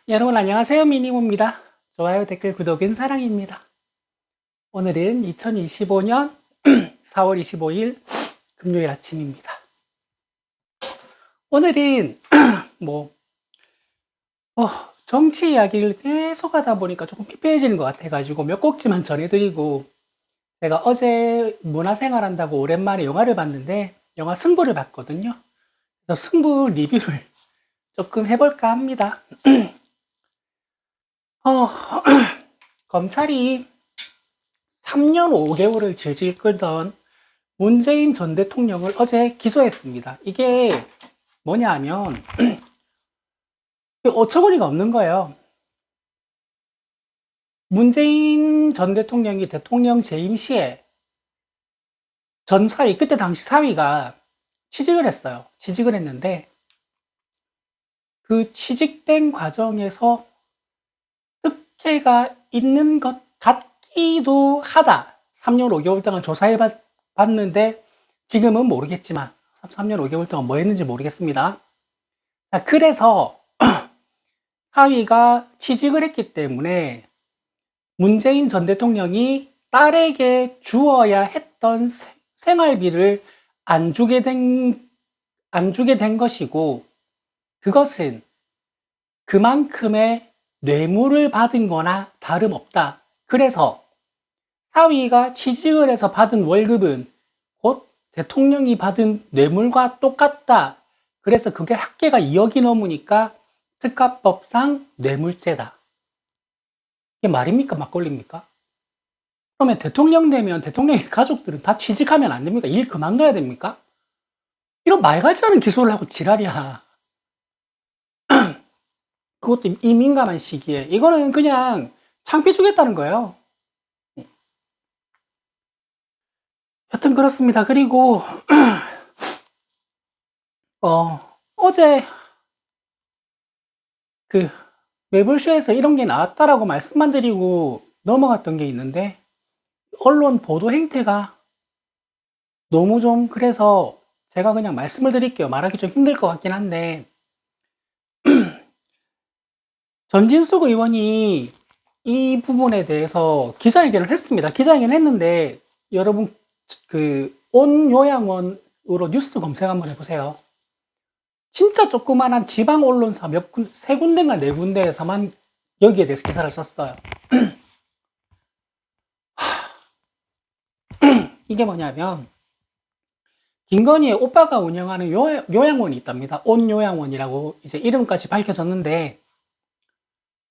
여러분 안녕하세요. 미니모입니다. 좋아요, 댓글, 구독은 사랑입니다. 오늘은 2025년 4월 25일 금요일 아침입니다. 오늘은 뭐 정치 이야기를 계속 하다 보니까 조금 피폐해지는 것 같아가지고 몇 곡지만 전해드리고, 제가 어제 문화생활 한다고 오랜만에 영화를 봤는데 영화 승부를 봤거든요. 그래서 승부 리뷰를 조금 해볼까 합니다. 어, 검찰이 3년 5개월을 질질 끌던 문재인 전 대통령을 어제 기소했습니다. 이게 뭐냐 하면 어처구니가 없는 거예요. 문재인 전 대통령이 대통령 재임 시에 전 사위, 그때 당시 사위가 취직을 했어요. 취직을 했는데 그 취직된 과정에서 특혜가 있는 것 같기도 하다. 3년 5개월 동안 조사해 봤는데 지금은 모르겠지만 3년 5개월 동안 뭐 했는지 모르겠습니다. 자, 그래서 사위가 취직을 했기 때문에 문재인 전 대통령이 딸에게 주어야 했던 생활비를 안 주게 된 것이고, 그것은 그만큼의 뇌물을 받은 거나 다름없다. 그래서 사위가 취직을 해서 받은 월급은 곧 대통령이 받은 뇌물과 똑같다. 그래서 그게 합계가 2억이 넘으니까 특가법상 뇌물죄다. 이게 말입니까? 막걸리입니까? 그러면 대통령 되면 대통령의 가족들은 다 취직하면 안 됩니까? 일 그만둬야 됩니까? 이런 말 같지 않은 기소를 하고 지랄이야. 그것도 이 민감한 시기에. 이거는 그냥 창피 주겠다는 거예요. 여튼 그렇습니다. 그리고 어제 그 매불쇼에서 이런 게 나왔다라고 말씀만 드리고 넘어갔던 게 있는데, 언론 보도 행태가 너무 좀 그래서 제가 그냥 말씀을 드릴게요. 말하기 좀 힘들 것 같긴 한데, 전진숙 의원이 이 부분에 대해서 기자회견을 했습니다. 기자회견을 했는데 여러분 온 요양원으로 뉴스 검색 한번 해보세요. 진짜 조그만한 지방 언론사 세 군데인가 네 군데에서만 여기에 대해서 기사를 썼어요. 이게 뭐냐면 김건희의 오빠가 운영하는 요양원이 있답니다. 온 요양원이라고 이제 이름까지 밝혀졌는데,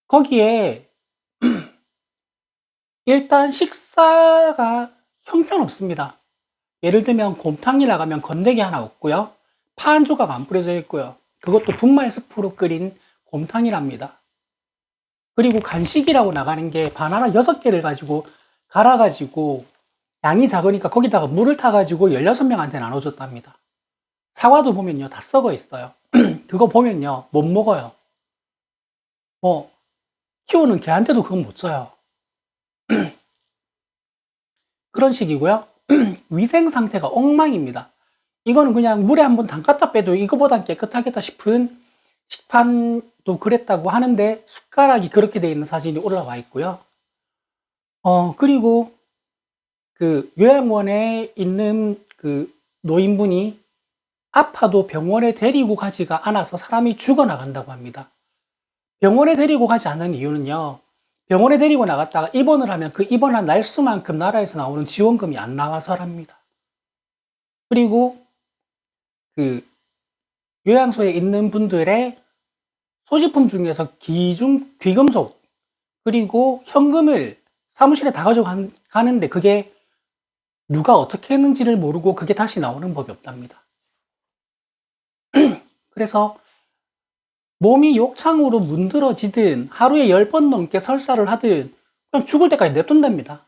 거기에 일단 식사가 형편없습니다. 예를 들면 곰탕이 나가면 건더기 하나 없고요. 파 한 조각 안 뿌려져 있고요. 그것도 분말 스프로 끓인 곰탕이랍니다. 그리고 간식이라고 나가는 게 바나나 6개를 가지고 갈아가지고 양이 작으니까 거기다가 물을 타가지고 16명한테 나눠줬답니다. 사과도 보면요, 다 썩어 있어요. 그거 보면요, 못 먹어요. 뭐, 키우는 개한테도 그건 못 줘요. 그런 식이고요. 위생 상태가 엉망입니다. 이거는 그냥 물에 한번 담갔다 빼도 이거보단 깨끗하겠다 싶은 식판도 그랬다고 하는데, 숟가락이 그렇게 되어 있는 사진이 올라와 있고요. 그리고 그 요양원에 있는 그 노인분이 아파도 병원에 데리고 가지가 않아서 사람이 죽어나간다고 합니다. 병원에 데리고 가지 않는 이유는요, 병원에 데리고 나갔다가 입원을 하면 그 입원한 날수만큼 나라에서 나오는 지원금이 안 나와서랍니다. 그리고 그 요양소에 있는 분들의 소지품 중에서 귀금속, 그리고 현금을 사무실에 다 가져가는데 그게 누가 어떻게 했는지를 모르고 그게 다시 나오는 법이 없답니다. 그래서 몸이 욕창으로 문드러지든 하루에 10번 넘게 설사를 하든 그냥 죽을 때까지 냅둔답니다.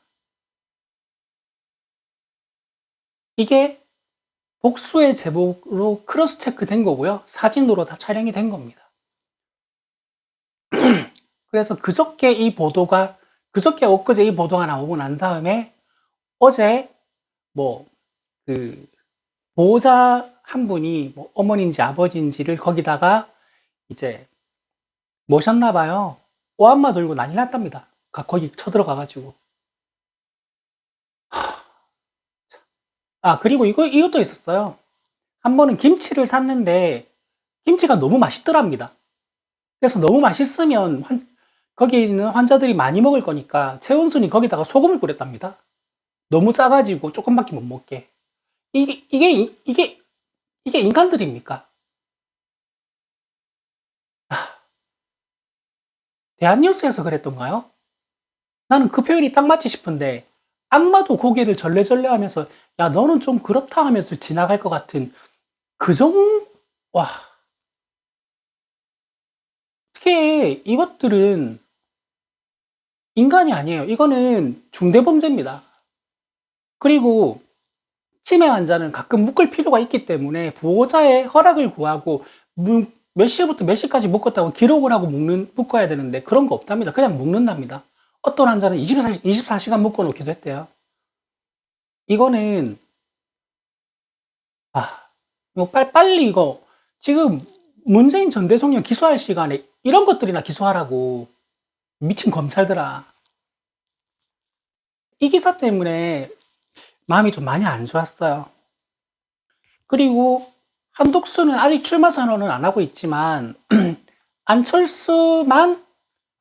이게 복수의 제복으로 크로스 체크 된 거고요. 사진으로 다 촬영이 된 겁니다. 그래서 그저께 엊그제 이 보도가 나오고 난 다음에 어제 보호자 한 분이 어머니인지 아버지인지를 거기다가 이제 모셨나 봐요. 오한마 들고 난리 났답니다. 거기 쳐들어가가지고. 아, 그리고 이것도 있었어요. 한 번은 김치를 샀는데, 김치가 너무 맛있더랍니다. 그래서 너무 맛있으면, 거기 있는 환자들이 많이 먹을 거니까, 최은순이 거기다가 소금을 뿌렸답니다. 너무 짜가지고 조금밖에 못 먹게. 이게 인간들입니까? 대한뉴스에서 그랬던가요? 나는 그 표현이 딱 맞지 싶은데, 악마도 고개를 절레절레 하면서, 야, 너는 좀 그렇다 하면서 지나갈 것 같은, 그 와, 어떻게 이것들은 인간이 아니에요. 이거는 중대범죄입니다. 그리고 치매 환자는 가끔 묶을 필요가 있기 때문에 보호자의 허락을 구하고 몇 시부터 몇 시까지 묶었다고 기록을 하고 묶어야 되는데 그런 거 없답니다. 그냥 묶는답니다. 어떤 환자는 24시간 묶어 놓기도 했대요. 이거는 이거 빨리 이거 지금 문재인 전 대통령 기소할 시간에 이런 것들이나 기소하라고. 미친 검찰들아. 이 기사 때문에 마음이 좀 많이 안 좋았어요. 그리고 한독수는 아직 출마 선언은 안 하고 있지만 안철수만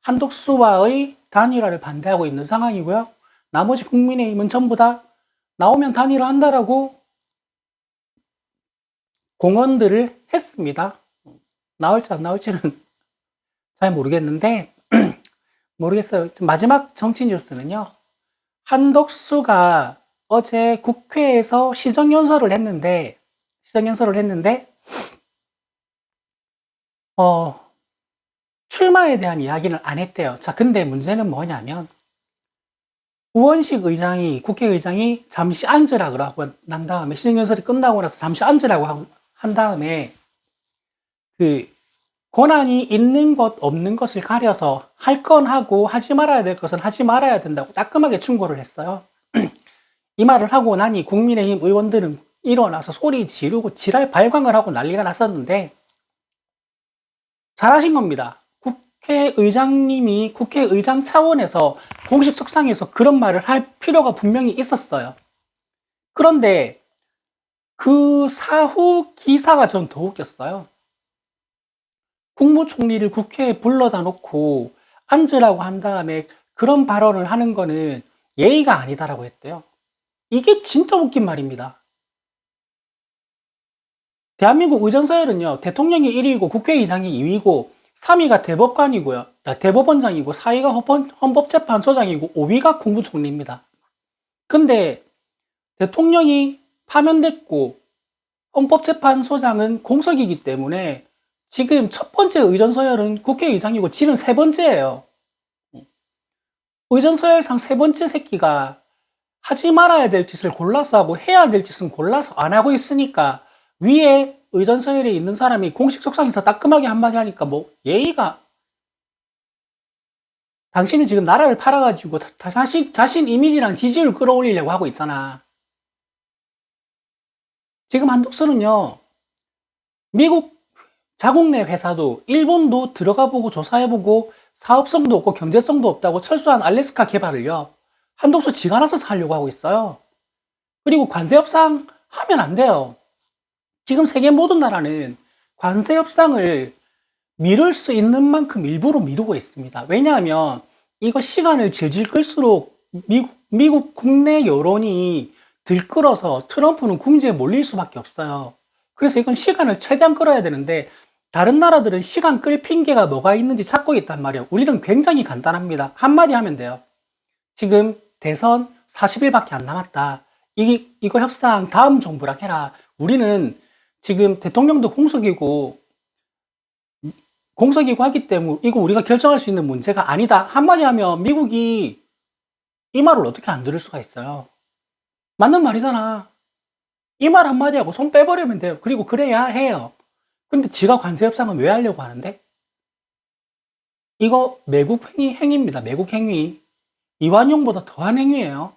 한독수와의 단일화를 반대하고 있는 상황이고요. 나머지 국민의힘은 전부 다 나오면 단일화한다라고 공언들을 했습니다. 나올지 안 나올지는 잘 모르겠는데 모르겠어요. 마지막 정치 뉴스는요. 한독수가 어제 국회에서 시정연설을 했는데 출마에 대한 이야기는 안 했대요. 자, 근데 문제는 뭐냐면 우원식 의장이 국회의장이 잠시 앉으라 그러고 난 다음에 시정연설이 끝나고 나서 잠시 앉으라고 한 다음에 그 권한이 있는 것 없는 것을 가려서 할 건 하고 하지 말아야 될 것은 하지 말아야 된다고 따끔하게 충고를 했어요. 이 말을 하고 나니 국민의힘 의원들은 일어나서 소리 지르고 지랄 발광을 하고 난리가 났었는데 잘하신 겁니다. 국회의장님이 국회의장 차원에서 공식 석상에서 그런 말을 할 필요가 분명히 있었어요. 그런데 그 사후 기사가 전 더 웃겼어요. 국무총리를 국회에 불러다 놓고 앉으라고 한 다음에 그런 발언을 하는 거는 예의가 아니다라고 했대요. 이게 진짜 웃긴 말입니다. 대한민국 의전서열은요, 대통령이 1위고 국회의장이 2위고 3위가 대법관이고요. 대법원장이고 4위가 헌법재판소장이고 5위가 국무총리입니다. 근데 대통령이 파면됐고 헌법재판소장은 공석이기 때문에 지금 첫 번째 의전서열은 국회의장이고 지는 세 번째예요. 의전서열상 세 번째 새끼가 하지 말아야 될 짓을 골라서 하고 해야 될 짓은 골라서 안 하고 있으니까 위에 의전서열에 있는 사람이 공식 속상에서 따끔하게 한마디 하니까 뭐 예의가 당신은 지금 나라를 팔아가지고 자신 이미지랑 지지율 끌어올리려고 하고 있잖아. 지금 한독수는요, 미국 자국 내 회사도 일본도 들어가 보고 조사해보고 사업성도 없고 경제성도 없다고 철수한 알래스카 개발을요, 한독수 지가 나서서 하려고 하고 있어요. 그리고 관세 협상 하면 안 돼요. 지금 세계 모든 나라는 관세 협상을 미룰 수 있는 만큼 일부러 미루고 있습니다. 왜냐하면 이거 시간을 질질 끌수록 미국 국내 여론이 들끓어서 트럼프는 궁지에 몰릴 수밖에 없어요. 그래서 이건 시간을 최대한 끌어야 되는데 다른 나라들은 시간 끌 핑계가 뭐가 있는지 찾고 있단 말이에요. 우리는 굉장히 간단합니다. 한마디 하면 돼요. 지금 대선 40일밖에 안 남았다. 이거 협상 다음 정부랑 해라. 우리는 지금 대통령도 공석이고 하기 때문에 이거 우리가 결정할 수 있는 문제가 아니다. 한마디 하면 미국이 이 말을 어떻게 안 들을 수가 있어요. 맞는 말이잖아. 이 말 한마디 하고 손 빼버리면 돼요. 그리고 그래야 해요. 근데 지가 관세 협상은 왜 하려고 하는데? 이거 매국 행위입니다. 매국 행위. 이완용보다 더한 행위예요.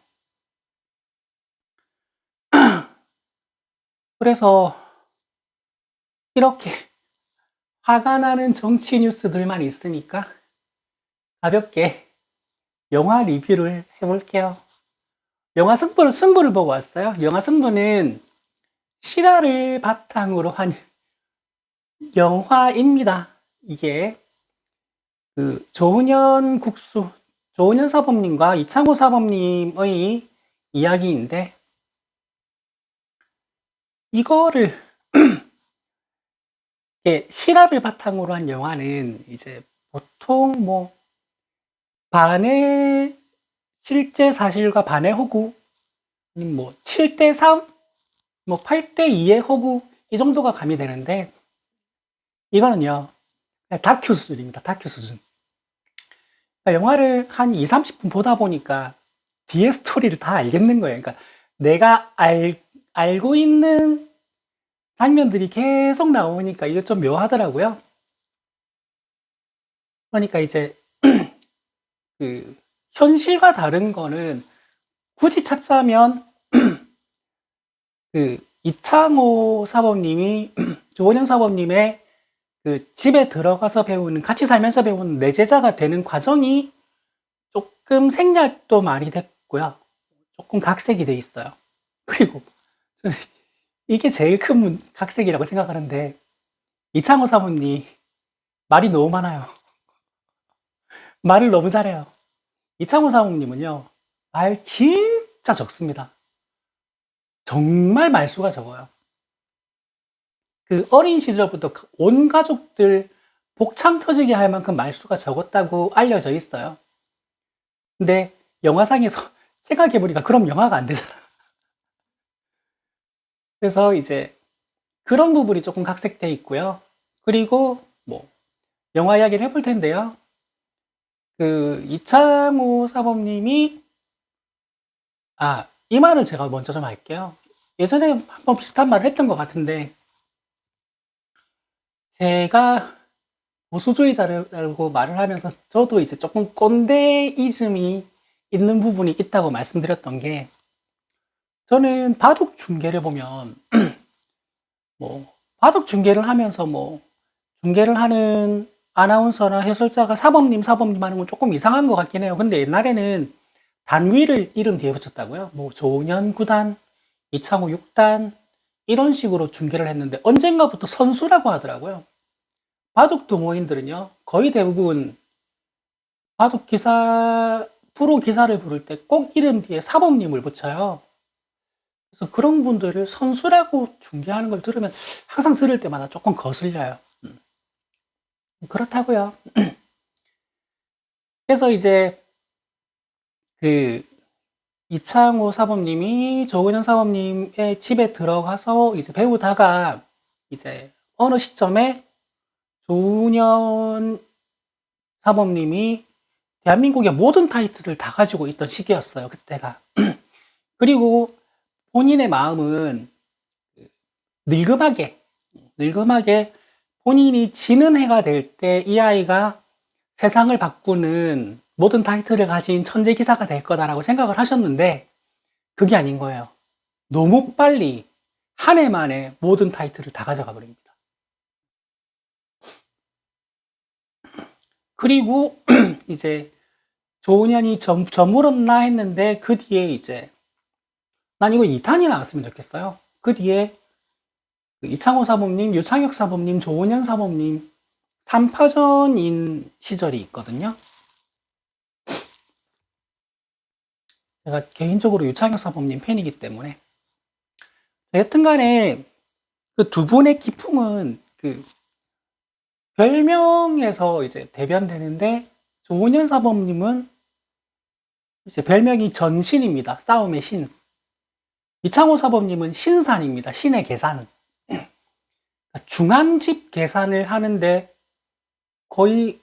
그래서 이렇게 화가 나는 정치 뉴스들만 있으니까 가볍게 영화 리뷰를 해볼게요. 영화 승부를 보고 왔어요. 영화 승부는 실화를 바탕으로 한 영화입니다. 이게 조은현 사범님과 이창호 사범님의 이야기인데, 이거를 실화를 바탕으로 한 영화는 이제 보통 뭐 반의 실제 사실과 반의 허구, 뭐 7대3, 뭐 8대2의 허구, 이 정도가 가미되는데, 이거는요 그냥 다큐 수준입니다. 다큐 수준. 그러니까 영화를 한 2, 30분 보다 보니까 뒤에 스토리를 다 알겠는 거예요. 그러니까 내가 알고 있는 장면들이 계속 나오니까 이게 좀 묘하더라고요. 그러니까 이제 현실과 다른 거는 굳이 찾자면 이창호 사범님이 조원현 사범님의 집에 들어가서 배우는, 같이 살면서 배우는 내 제자가 되는 과정이 조금 생략도 많이 됐고요. 조금 각색이 돼 있어요. 그리고 이게 제일 큰 각색이라고 생각하는데, 이창호 사범님 말이 너무 많아요. 말을 너무 잘해요. 이창호 사범님은요 말 진짜 적습니다. 정말 말수가 적어요. 어린 시절부터 온 가족들 복창 터지게 할 만큼 말수가 적었다고 알려져 있어요. 근데 영화상에서 생각해보니까 그럼 영화가 안 되잖아. 그래서 이제 그런 부분이 조금 각색돼 있고요. 그리고 뭐 영화 이야기를 해볼 텐데요. 이창호 사범님이, 이 말을 제가 먼저 좀 할게요. 예전에 한번 비슷한 말을 했던 것 같은데, 제가 보수주의자라고 말을 하면서 저도 이제 조금 꼰대이즘이 있는 부분이 있다고 말씀드렸던 게, 저는 바둑 중계를 보면 뭐 바둑 중계를 하면서 뭐 중계를 하는 아나운서나 해설자가 사범님 하는 건 조금 이상한 것 같긴 해요. 근데 옛날에는 단위를 이름 뒤에 붙였다고요. 뭐 조은현 9단, 이창호 6단 이런 식으로 중계를 했는데, 언젠가부터 선수라고 하더라고요. 바둑 동호인들은요 거의 대부분 바둑 기사, 프로 기사를 부를 때 꼭 이름 뒤에 사범님을 붙여요. 그래서 그런 분들을 선수라고 중계하는 걸 들으면 항상 들을 때마다 조금 거슬려요. 그렇다고요. 그래서 이제 이창호 사범님이 조은현 사범님의 집에 들어가서 이제 배우다가, 이제 어느 시점에 조은현 사범님이 대한민국의 모든 타이틀을 다 가지고 있던 시기였어요, 그때가. 그리고 본인의 마음은 늙음하게 본인이 지는 해가 될 때 이 아이가 세상을 바꾸는 모든 타이틀을 가진 천재 기사가 될 거다라고 생각을 하셨는데, 그게 아닌 거예요. 너무 빨리 한 해 만에 모든 타이틀을 다 가져가 버립니다. 그리고 이제 조은현이 저물었나 했는데, 그 뒤에 이제 난 이거 2탄이 나왔으면 좋겠어요. 그 뒤에 이창호 사범님, 유창혁 사범님, 조은현 사범님 3파전인 시절이 있거든요. 제가 개인적으로 유창혁 사범님 팬이기 때문에. 여튼 간에 그 두 분의 기풍은 별명에서 이제 대변되는데, 조은현 사범님은 이제 별명이 전신입니다. 싸움의 신. 이창호 사범님은 신산입니다. 신의 계산. 중앙집 계산을 하는데, 거의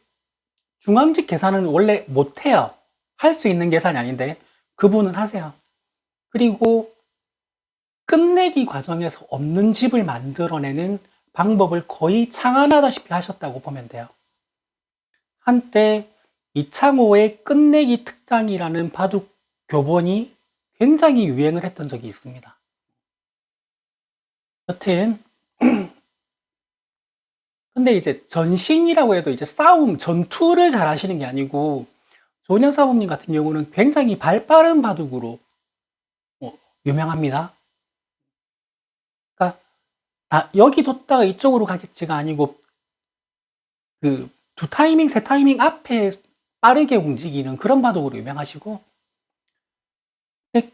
중앙집 계산은 원래 못해요. 할 수 있는 계산이 아닌데 그분은 하세요. 그리고 끝내기 과정에서 없는 집을 만들어내는 방법을 거의 창안하다시피 하셨다고 보면 돼요. 한때 이창호의 끝내기 특강이라는 바둑 교본이 굉장히 유행을 했던 적이 있습니다. 여튼 근데 이제 전신이라고 해도 이제 싸움, 전투를 잘 하시는 게 아니고, 조은현 사범님 같은 경우는 굉장히 발 빠른 바둑으로 유명합니다. 그러니까 여기 뒀다가 이쪽으로 가겠지가 아니고 그 두 타이밍, 세 타이밍 앞에 빠르게 움직이는 그런 바둑으로 유명하시고, 근데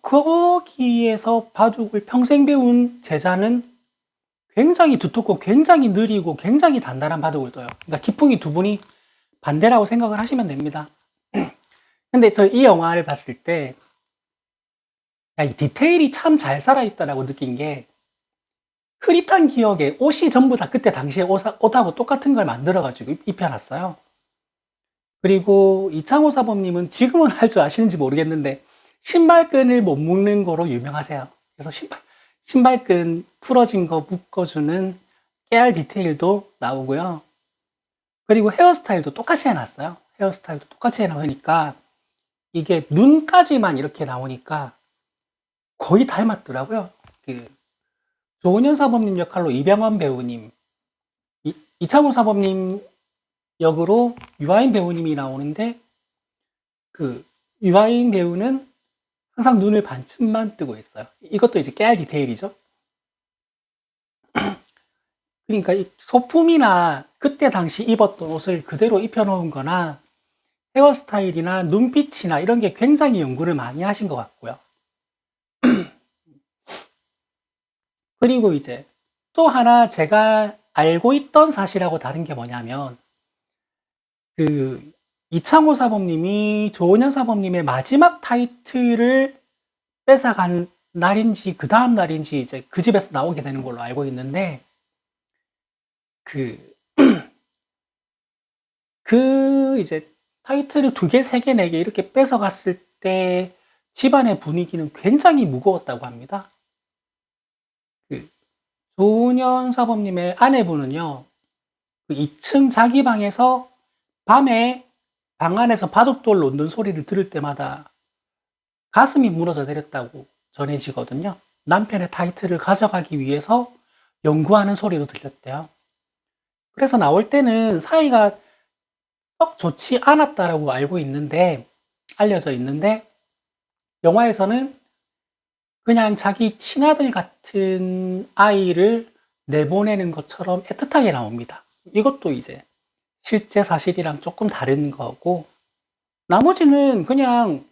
거기에서 바둑을 평생 배운 제자는 굉장히 두텁고 굉장히 느리고 굉장히 단단한 바둑을 둬요. 그러니까 기풍이 두 분이 반대라고 생각을 하시면 됩니다. 근데 저 이 영화를 봤을 때, 야, 이 디테일이 참 잘 살아있다라고 느낀 게, 흐릿한 기억에 옷이 전부 다 그때 당시에 옷하고 똑같은 걸 만들어가지고 입혀놨어요. 그리고 이창호 사범님은 지금은 할 줄 아시는지 모르겠는데, 신발끈을 못 묶는 거로 유명하세요. 그래서 신발끈 풀어진 거 묶어주는 깨알 디테일도 나오고요. 그리고 헤어스타일도 똑같이 해놨어요. 헤어스타일도 똑같이 해놓으니까 이게 눈까지만 이렇게 나오니까 거의 닮았더라고요. 조은현 사범님 역할로 이병헌 배우님, 이창호 사범님 역으로 유아인 배우님이 나오는데, 유아인 배우는 항상 눈을 반쯤만 뜨고 있어요. 이것도 이제 깨알 디테일이죠. 그러니까 이 소품이나 그때 당시 입었던 옷을 그대로 입혀놓은 거나 헤어스타일이나 눈빛이나 이런 게 굉장히 연구를 많이 하신 것 같고요. 그리고 이제 또 하나 제가 알고 있던 사실하고 다른 게 뭐냐면, 이창호 사범님이 조은현 사범님의 마지막 타이틀을 뺏어간 날인지 그 다음 날인지 이제 그 집에서 나오게 되는 걸로 알고 있는데, 이제 타이틀을 2개, 3개, 4개 이렇게 뺏어갔을 때 집안의 분위기는 굉장히 무거웠다고 합니다. 조은현 사범님의 아내분은요, 2층 자기 방에서 밤에 방 안에서 바둑돌 놓는 소리를 들을 때마다 가슴이 무너져 내렸다고 전해지거든요. 남편의 타이틀을 가져가기 위해서 연구하는 소리도 들렸대요. 그래서 나올 때는 사이가 썩 좋지 않았다라고 알려져 있는데, 영화에서는 그냥 자기 친아들 같은 아이를 내보내는 것처럼 애틋하게 나옵니다. 이것도 이제 실제 사실이랑 조금 다른 거고, 나머지는 그냥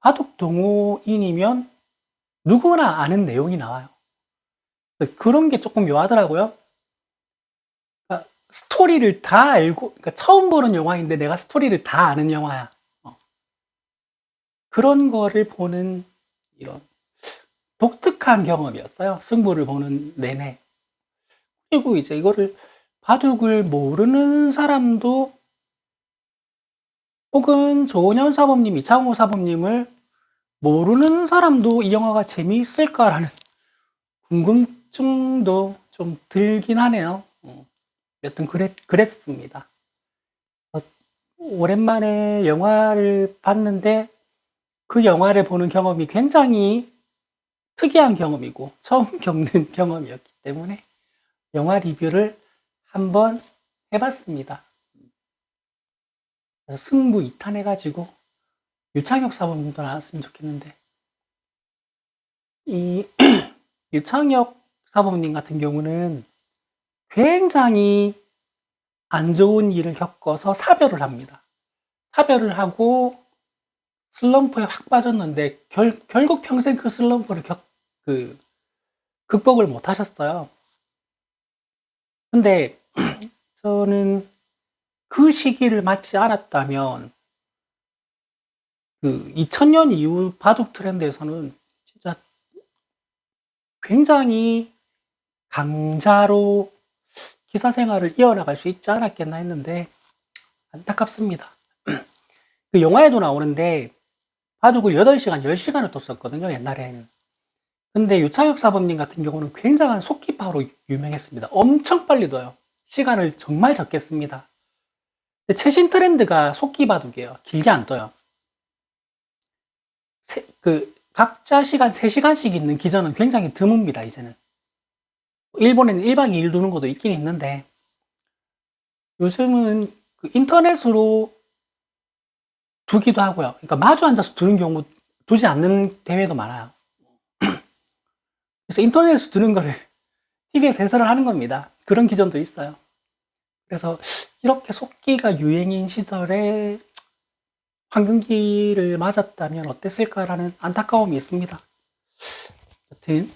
바둑 동호인이면 누구나 아는 내용이 나와요. 그런 게 조금 묘하더라고요. 그러니까 스토리를 다 알고, 그러니까 처음 보는 영화인데 내가 스토리를 다 아는 영화야. 그런 거를 보는 이런 독특한 경험이었어요. 승부를 보는 내내. 그리고 이제 이거를 바둑을 모르는 사람도, 혹은 조은현 사범님, 이창호 사범님을 모르는 사람도 이 영화가 재미있을까라는 궁금증도 좀 들긴 하네요. 여튼 그랬습니다. 오랜만에 영화를 봤는데 그 영화를 보는 경험이 굉장히 특이한 경험이고 처음 겪는 경험이었기 때문에 영화 리뷰를 한번 해봤습니다. 승부 2탄 해가지고 유창혁 사범님도 나왔으면 좋겠는데, 이 유창혁 사범님 같은 경우는 굉장히 안 좋은 일을 겪어서 사별을 합니다. 사별을 하고 슬럼프에 확 빠졌는데 결국 평생 그 슬럼프를 극복을 못 하셨어요. 근데 저는 그 시기를 맞지 않았다면 2000년 이후 바둑 트렌드에서는 진짜 굉장히 강자로 기사 생활을 이어나갈 수 있지 않았겠나 했는데 안타깝습니다. 그 영화에도 나오는데 바둑을 8시간, 10시간을 뒀었거든요, 옛날에는. 근데 유창혁 사범님 같은 경우는 굉장한 속기파로 유명했습니다. 엄청 빨리 둬요. 시간을 정말 적게 씁니다. 근데 최신 트렌드가 속기바둑이에요. 길게 안 둬요. 각자 시간 3시간씩 있는 기전은 굉장히 드뭅니다, 이제는. 일본에는 1박 2일 두는 것도 있긴 있는데, 요즘은 그 인터넷으로 두기도 하고요. 그러니까 마주 앉아서 두는 경우 두지 않는 대회도 많아요. 그래서 인터넷에서 두는 거를 TV에서 해설을 하는 겁니다. 그런 기전도 있어요. 그래서 이렇게 속기가 유행인 시절에 황금기를 맞았다면 어땠을까라는 안타까움이 있습니다. 여튼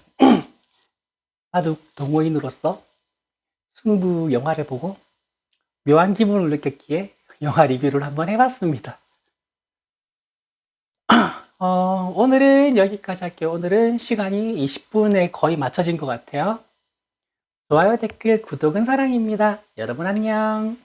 바둑 동호인으로서 승부 영화를 보고 묘한 기분을 느꼈기에 영화 리뷰를 한번 해봤습니다. 오늘은 여기까지 할게요. 오늘은 시간이 20분에 거의 맞춰진 것 같아요. 좋아요, 댓글, 구독은 사랑입니다. 여러분 안녕.